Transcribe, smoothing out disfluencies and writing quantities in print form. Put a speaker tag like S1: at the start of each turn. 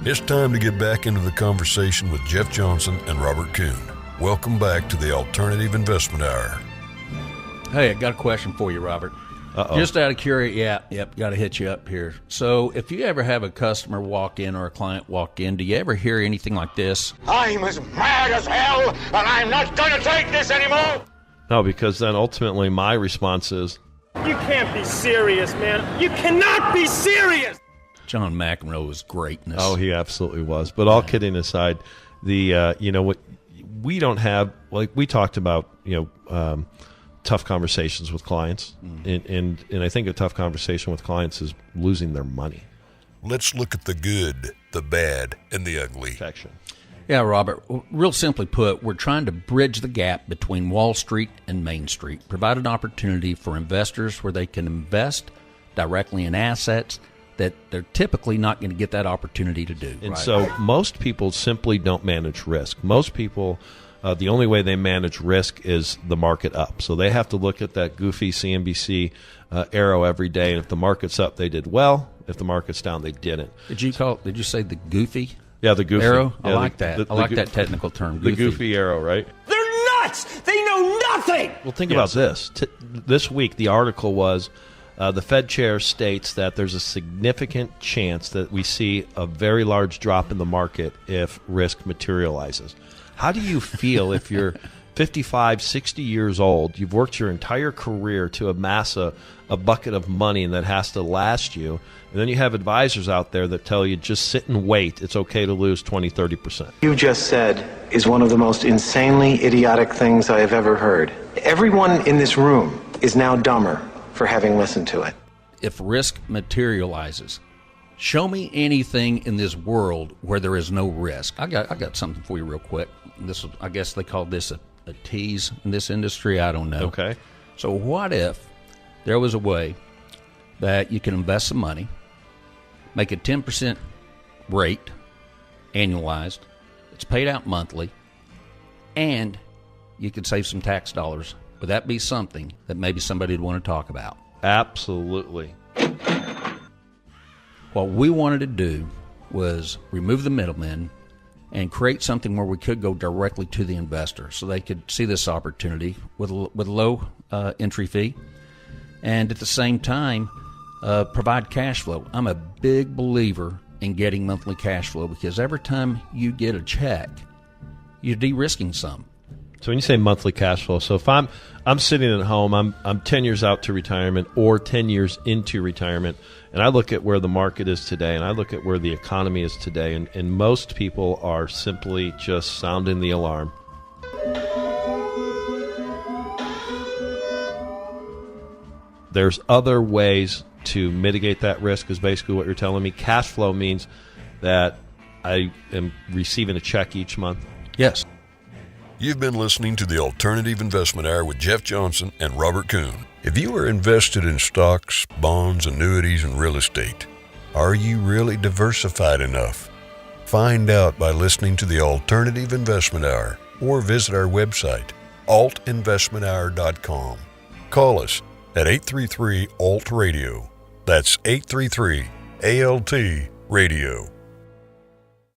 S1: It's time to get back into the conversation with Jeff Johnson and Robert Kuhn. Welcome back to the Alternative Investment Hour.
S2: Hey, I got a question for you, Robert.
S3: Uh-oh.
S2: Just out of curiosity, got to hit you up here. So if you ever have a customer walk in or a client walk in, do you ever hear anything like this?
S4: I'm as mad as hell, and I'm not going to take this anymore!
S3: No, because then ultimately my response is,
S5: you can't be serious, man. You cannot be serious!
S2: John McEnroe was greatness.
S3: oh, he absolutely was. But all kidding aside, what we don't have, like we talked about, tough conversations with clients. And I think a tough conversation with clients is losing their money.
S1: Let's look at the good, the bad, and the ugly.
S3: Protection.
S2: Yeah, Robert. Real simply put, we're trying to bridge the gap between Wall Street and Main Street, provide an opportunity for investors where they can invest directly in assets that they're typically not going to get that opportunity to do.
S3: And
S2: right?
S3: so most people simply don't manage risk. Most people, the only way they manage risk is the market up. So they have to look at that goofy CNBC arrow every day. And if the market's up, they did well. If the market's down, they didn't.
S2: Did you say the goofy?
S3: Yeah, the goofy
S2: arrow?
S3: Yeah,
S2: I like that. I like that technical term. Goofy.
S3: The goofy arrow, right?
S5: They're nuts! They know nothing!
S3: Well, think about this. This week, the article was the Fed chair states that there's a significant chance that we see a very large drop in the market if risk materializes. How do you feel if you're 55, 60 years old, you've worked your entire career to amass a bucket of money that has to last you, and then you have advisors out there that tell you just sit and wait, it's okay to lose 20, 30%.
S6: You just said is one of the most insanely idiotic things I have ever heard. Everyone in this room is now dumber for having listened to it.
S2: If risk materializes, show me anything in this world where there is no risk. I got something for you real quick. I guess they call this a tease in this industry. I don't know.
S3: Okay.
S2: So what if there was a way that you can invest some money, make a 10% rate annualized, it's paid out monthly, and you could save some tax dollars? Would that be something that maybe somebody would want to talk about?
S3: Absolutely.
S2: What we wanted to do was remove the middlemen and create something where we could go directly to the investor so they could see this opportunity with a low entry fee and at the same time provide cash flow. I'm a big believer in getting monthly cash flow because every time you get a check, you're de-risking some.
S3: So when you say monthly cash flow, so if I'm sitting at home, I'm 10 years out to retirement or 10 years into retirement, and I look at where the market is today and I look at where the economy is today, and most people are simply just sounding the alarm. There's other ways to mitigate that risk is basically what you're telling me. Cash flow means that I am receiving a check each month.
S2: Yes.
S1: You've been listening to the Alternative Investment Hour with Jeff Johnson and Robert Kuhn. If you are invested in stocks, bonds, annuities, and real estate, are you really diversified enough? Find out by listening to the Alternative Investment Hour or visit our website, altinvestmenthour.com. Call us at 833-ALT-RADIO. That's 833-ALT-RADIO.